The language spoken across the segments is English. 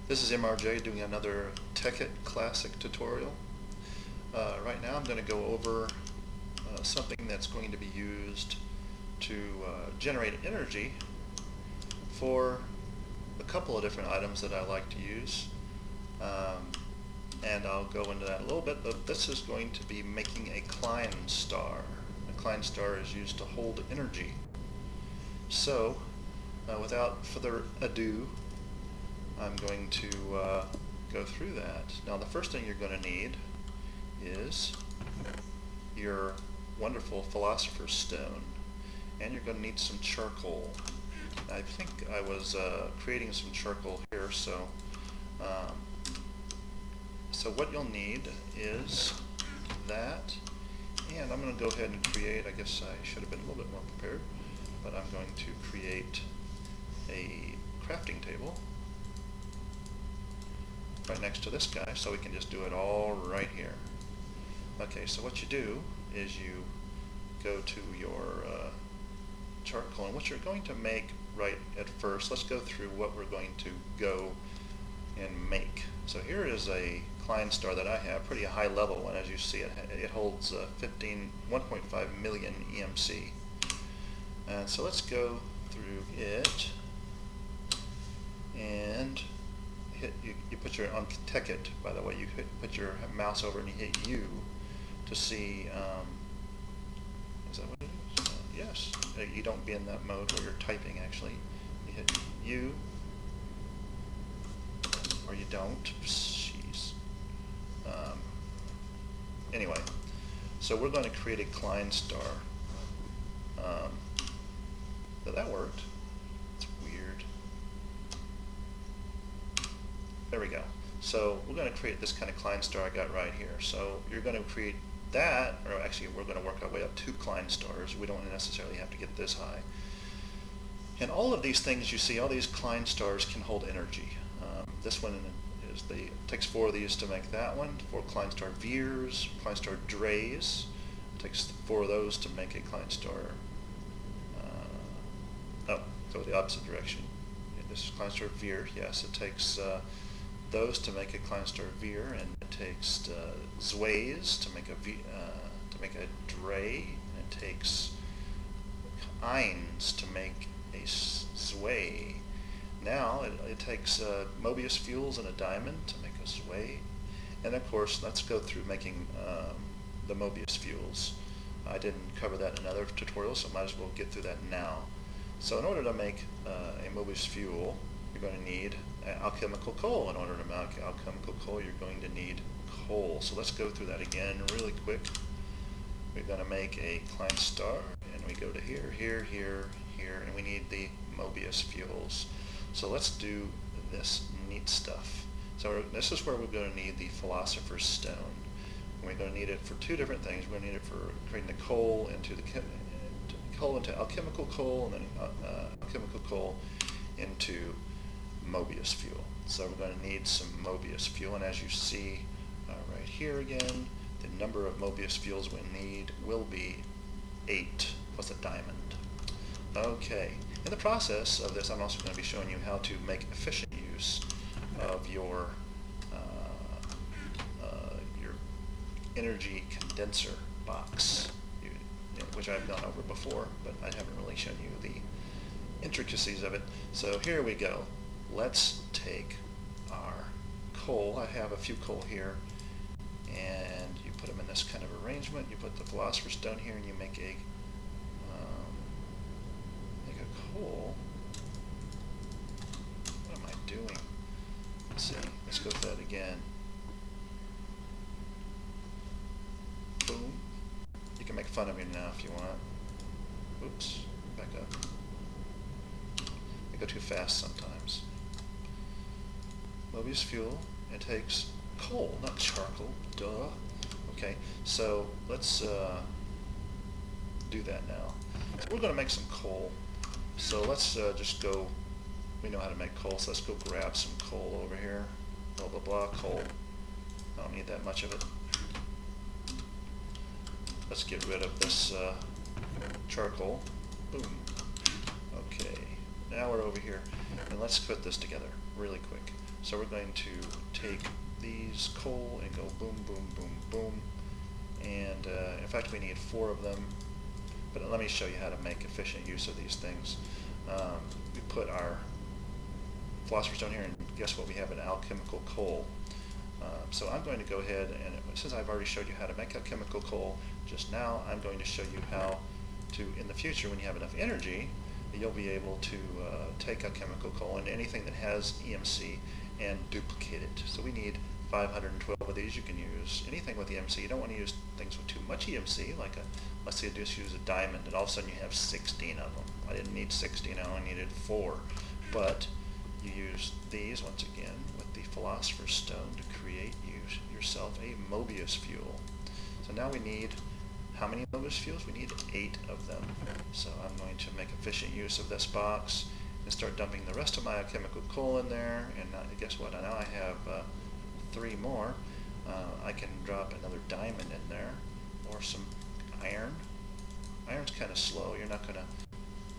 This is MRJ doing another Tekkit classic tutorial. Right now I'm going to go over something that's going to be used to generate energy for a couple of different items that I like to use. And I'll go into that a little bit, but this is going to be making a Klein Star. A Klein Star is used to hold energy. So, without further ado, I'm going to go through that. Now, the first thing you're going to need is your wonderful Philosopher's Stone, and you're going to need some charcoal. I think I was creating some charcoal here, so what you'll need is that, and I'm going to go ahead and create, I guess I should have been a little bit more prepared, but I'm going to create a crafting table right next to this guy, so we can just do it all right here. Okay, so what you do is you go to your charcoal, and what you're going to make right at first, let's go through what we're going to go and make. So here is a Klein Star that I have, pretty high level one. As you see, it holds 1.5 million EMC. And so let's go through it, and you put your, on Tekkit, by the way, you put your mouse over and you hit U to see, is that what it is? Yes, you don't be in that mode where you're typing actually. You hit U, or you don't, jeez. Anyway, so we're going to create a Klein Star. So that worked. It's weird. There we go. So we're going to create this kind of Klein Star I got right here. So you're going to create that, or actually we're going to work our way up to Klein Stars. We don't necessarily have to get this high. And all of these things you see, all these Klein Stars can hold energy. This one is takes 4 of these to make that one. 4 Klein Star Veers, Klein Star Drays. It takes 4 of those to make a Klein Star. Go the opposite direction. This is Klein Star Veer. Yes, it takes those to make a Klein Star Veer, and it takes Zways to make a Dray. And it takes Eins to make a Zway. Now it takes Mobius fuels and a diamond to make a Zway. And of course, let's go through making the Mobius fuels. I didn't cover that in another tutorial, so might as well get through that now. So in order to make a Mobius fuel, you're going to need Alchemical Coal. In order to make Alchemical Coal, you're going to need coal. So let's go through that again really quick. We're going to make a Klein Star, and we go to here, here, here, here, and we need the Mobius fuels. So let's do this neat stuff. So this is where we're going to need the Philosopher's Stone. And we're going to need it for 2 different things. We're going to need it for creating the coal into Alchemical Coal, and then Alchemical Coal into Mobius fuel. So we're going to need some Mobius fuel, and as you see right here again, the number of Mobius fuels we need will be 8 plus a diamond. Okay, in the process of this, I'm also going to be showing you how to make efficient use of your energy condenser box, which I've gone over before, but I haven't really shown you the intricacies of it. So here we go. Let's take our coal. I have a few coal here, and you put them in this kind of arrangement. You put the Philosopher's Stone here, and you make a coal. What am I doing? Let's see. Let's go through that again. Boom. You can make fun of me now if you want. Oops. Back up. I go too fast sometimes. Mobius fuel. It takes coal, not charcoal. Duh. Okay. So let's do that now. So we're going to make some coal. So let's just go. We know how to make coal, so let's go grab some coal over here. Blah blah blah. Coal. I don't need that much of it. Let's get rid of this charcoal. Boom. Okay. Now we're over here, and let's put this together. really quick. So we're going to take these coal and go boom, boom, boom, boom. And in fact, we need 4 of them. But let me show you how to make efficient use of these things. We put our philosopher's stone here, and guess what? We have an alchemical coal. So I'm going to go ahead and, since I've already showed you how to make alchemical coal just now, I'm going to show you how to, in the future, when you have enough energy, you'll be able to take alchemical coal and anything that has EMC and duplicate it. So we need 512 of these. You can use anything with EMC. You don't want to use things with too much EMC, like let's say I just use a diamond, and all of a sudden you have 16 of them. I didn't need 16, I only needed 4. But you use these, once again, with the Philosopher's Stone to create yourself a Mobius fuel. So now we need, how many Mobius fuels? We need 8 of them. So I'm going to make efficient use of this box and start dumping the rest of my alchemical coal in there. And guess what? Now I have 3 more. I can drop another diamond in there, or some iron. Iron's kind of slow. You're not going to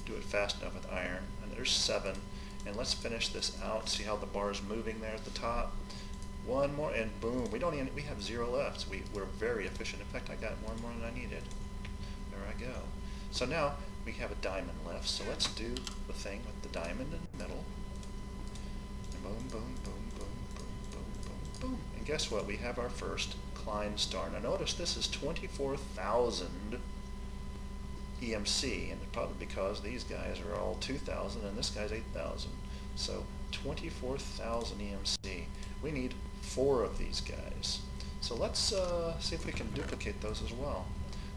do it fast enough with iron. And there's 7. And let's finish this out. See how the bar is moving there at the top? 1 more, and boom. We have 0 left. So we're very efficient. In fact, I got 1 more than I needed. There I go. So now we have a diamond left. So let's do the thing with the diamond in the middle. And boom, boom, boom, boom, boom, boom, boom, boom. And guess what? We have our first Klein Star. Now notice this is 24,000 EMC, and probably because these guys are all 2,000 and this guy's 8,000. So 24,000 EMC. We need 4 of these guys. So let's see if we can duplicate those as well.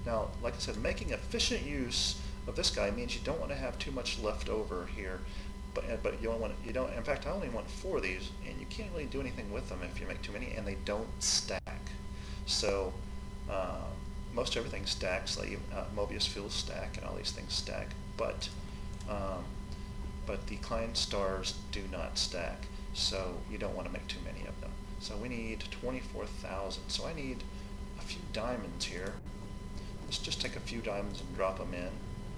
Now, like I said, making efficient use of this guy means you don't want to have too much left over here. But you don't. In fact, I only want 4 of these, and you can't really do anything with them if you make too many, and they don't stack. So most everything stacks, like Mobius fuels stack, and all these things stack. But the Klein Stars do not stack, so you don't want to make too many of them. So we need 24,000. So I need a few diamonds here. Let's just take a few diamonds and drop them in.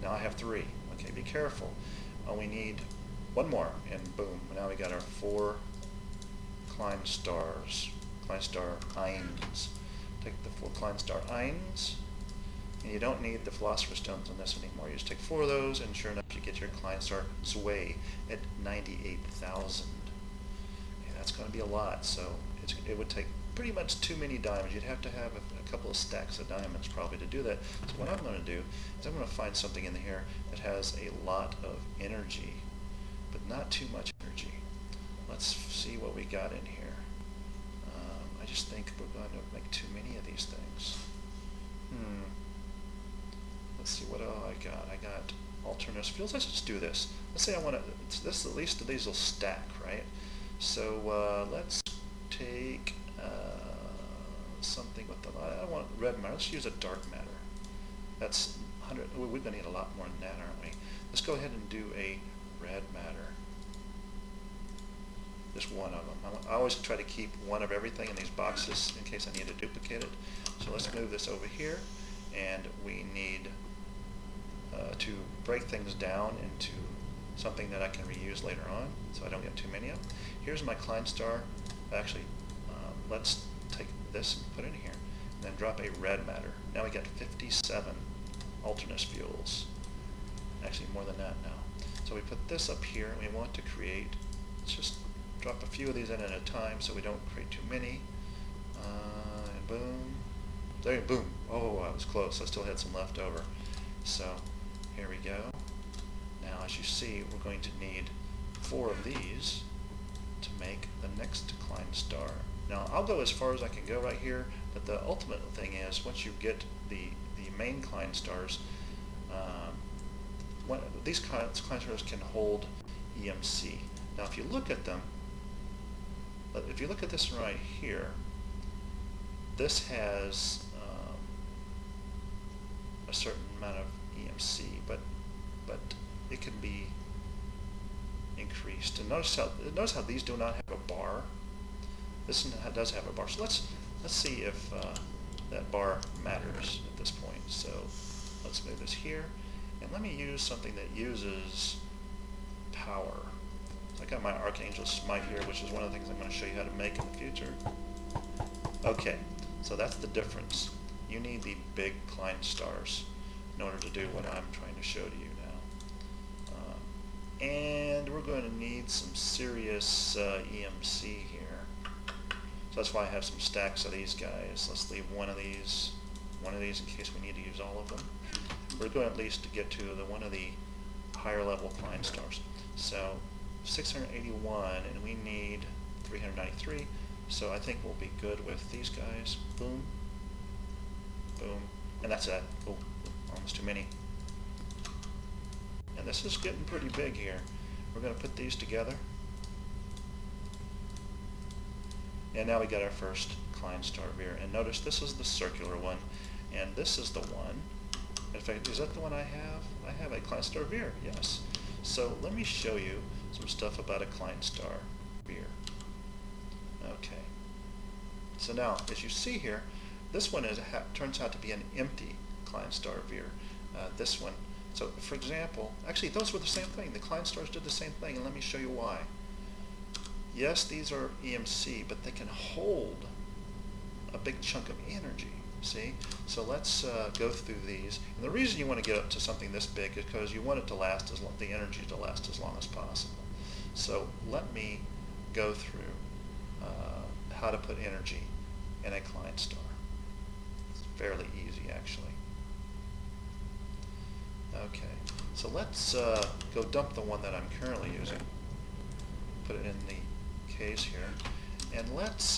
Now I have 3. Okay, be careful. We need 1 more, and boom. Now we got our 4 Klein Stars. Klein Star Eins. Take the 4 Klein Star Eins. And you don't need the Philosopher's Stones on this anymore. You just take 4 of those, and sure enough, you get your Klein Star Zwei at 98,000. Okay, that's going to be a lot, so it would take pretty much too many diamonds. You'd have to have a couple of stacks of diamonds probably to do that. So what I'm going to do is I'm going to find something in here that has a lot of energy, but not too much energy. Let's see what we got in here. I just think we're going to make too many of these things. Let's see what I got. I got alternate fuels. Let's just do this. Let's say I want to. This at least these will stack, right? So let's take something with the. I don't want red matter. Let's use a dark matter. That's 100. We're going to need a lot more than that, aren't we? Let's go ahead and do a red matter. Just 1 of them. I always try to keep 1 of everything in these boxes in case I need to duplicate it. So let's move this over here, and we need to break things down into something that I can reuse later on, so I don't get too many of them. Here's my Klein Star. Actually, let's take this and put it in here, and then drop a red matter. Now we got 57 alternate fuels. Actually, more than that now. So we put this up here, and we want to create. Let's just drop a few of these in at a time so we don't create too many. And boom. There, boom. Oh, I was close. I still had some left over. So here we go. Now, as you see, we're going to need 4 of these to make the next Klein Star. Now, I'll go as far as I can go right here, but the ultimate thing is once you get the main Klein Stars, these Klein Stars can hold EMC. Now, if you look at them, if you look at this right here, this has a certain amount of EMC, but it can be increased. And notice how these do not have a bar. This does have a bar. So let's see if that bar matters at this point. So let's move this here, and let me use something that uses power. I got my Archangel Smite here, which is one of the things I'm going to show you how to make in the future. Okay, so that's the difference. You need the big Klein Stars in order to do what I'm trying to show to you now. And we're going to need some serious EMC here. So that's why I have some stacks of these guys. Let's leave one of these in case we need to use all of them. We're going at least to get to one of the higher level Klein Stars. So 681, and we need 393. So I think we'll be good with these guys. Boom, boom, and that's it. Oh, almost too many. And this is getting pretty big here. We're going to put these together. And now we got our first Klein Star Veer. And notice this is the circular one, and this is the one. In fact, is that the one I have? I have a Klein Star Veer, yes. So let me show you some stuff about a Klein Star Veer. Okay. So now, as you see here, this one turns out to be an empty Klein Star Veer. This one. So, for example, actually those were the same thing. The Klein Stars did the same thing, and let me show you why. Yes, these are EMC, but they can hold a big chunk of energy. See? So let's go through these. And the reason you want to get up to something this big is because you want it to last as long, the energy to last as long as possible. So let me go through how to put energy in a Klein Star. It's fairly easy, actually. Okay, so let's go dump the one that I'm currently using. Put it in the case here. And let's,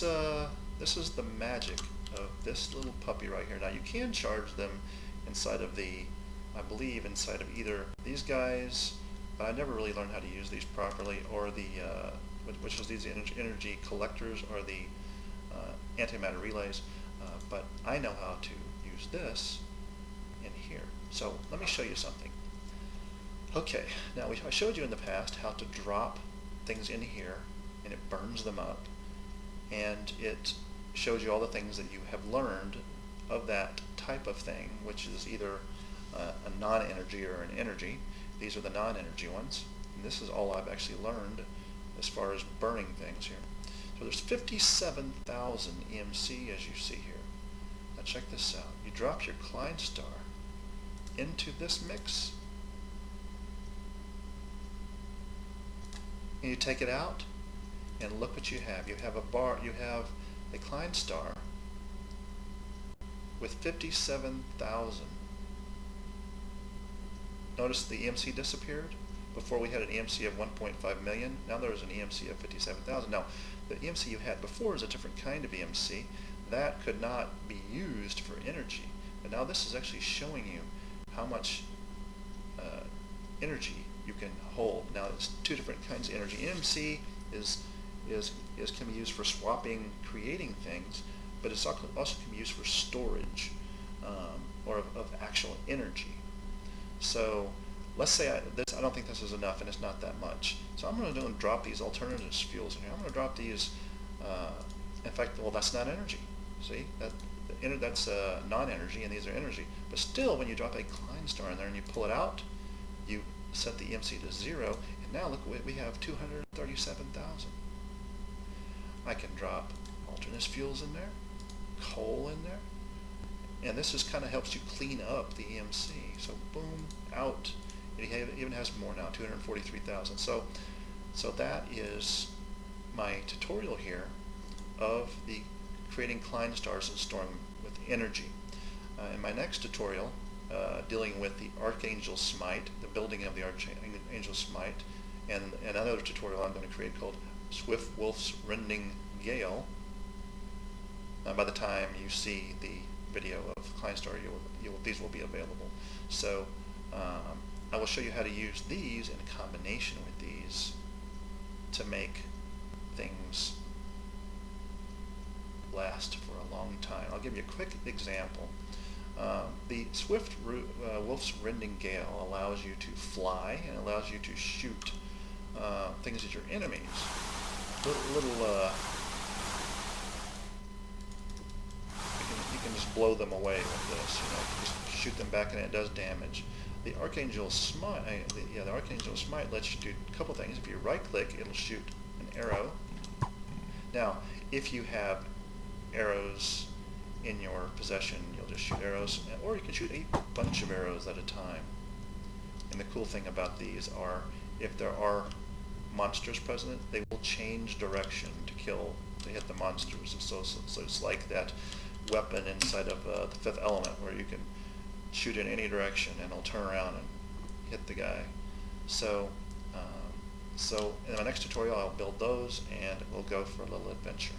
this is the magic of this little puppy right here. Now you can charge them inside of the, I believe inside of either these guys, but I never really learned how to use these properly, or the, which is these energy collectors, or the antimatter relays, but I know how to use this in here. So let me show you something. Okay, now I showed you in the past how to drop things in here, and it burns them up, and it shows you all the things that you have learned of that type of thing, which is either a non-energy or an energy. These are the non-energy ones, and this is all I've actually learned as far as burning things here. So there's 57,000 EMC, as you see here. Now check this out. You drop your Klein Star into this mix, and you take it out, and look what you have. You have a bar. You have a Klein Star with 57,000. Notice the EMC disappeared. Before we had an EMC of 1.5 million. Now there's an EMC of 57,000. Now the EMC you had before is a different kind of EMC. That could not be used for energy. But now this is actually showing you how much energy you can hold. Now it's two different kinds of energy. EMC can be used for swapping, creating things, but it's also can be used for storage or of actual energy. So let's say I don't think this is enough, and it's not that much. So I'm going to drop these alternative fuels in here. I'm going to drop these. In fact, well, that's not energy. See, that's non-energy, and these are energy. But still, when you drop a Klein Star in there and you pull it out, you set the EMC to 0, and now look, we have 237,000. I can drop alternate fuels in there, coal in there, and this just kind of helps you clean up the EMC. So boom, out. It even has more now, 243,000. So that is my tutorial here of the creating Klein Stars and storing with energy. In my next tutorial, dealing with the Archangel Smite, the building of the Archangel Smite, and another tutorial I'm going to create called Swift Wolf Rending Gale. By the time you see the video of Klein Star, these will be available. So I will show you how to use these in combination with these to make things last for a long time. I'll give you a quick example. The Swift Wolf's Rending Gale allows you to fly and allows you to shoot things at your enemies. You can just blow them away with this. You know, just shoot them back and it does damage. The Archangel Smite, the Archangel Smite lets you do a couple things. If you right-click, it'll shoot an arrow. Now, if you have arrows in your possession, you'll just shoot arrows, or you can shoot a bunch of arrows at a time. And the cool thing about these are, if there are monsters present, they will change direction to hit the monsters. So it's like that weapon inside of the Fifth Element, where you can shoot in any direction and it'll turn around and hit the guy. So in my next tutorial, I'll build those and we'll go for a little adventure.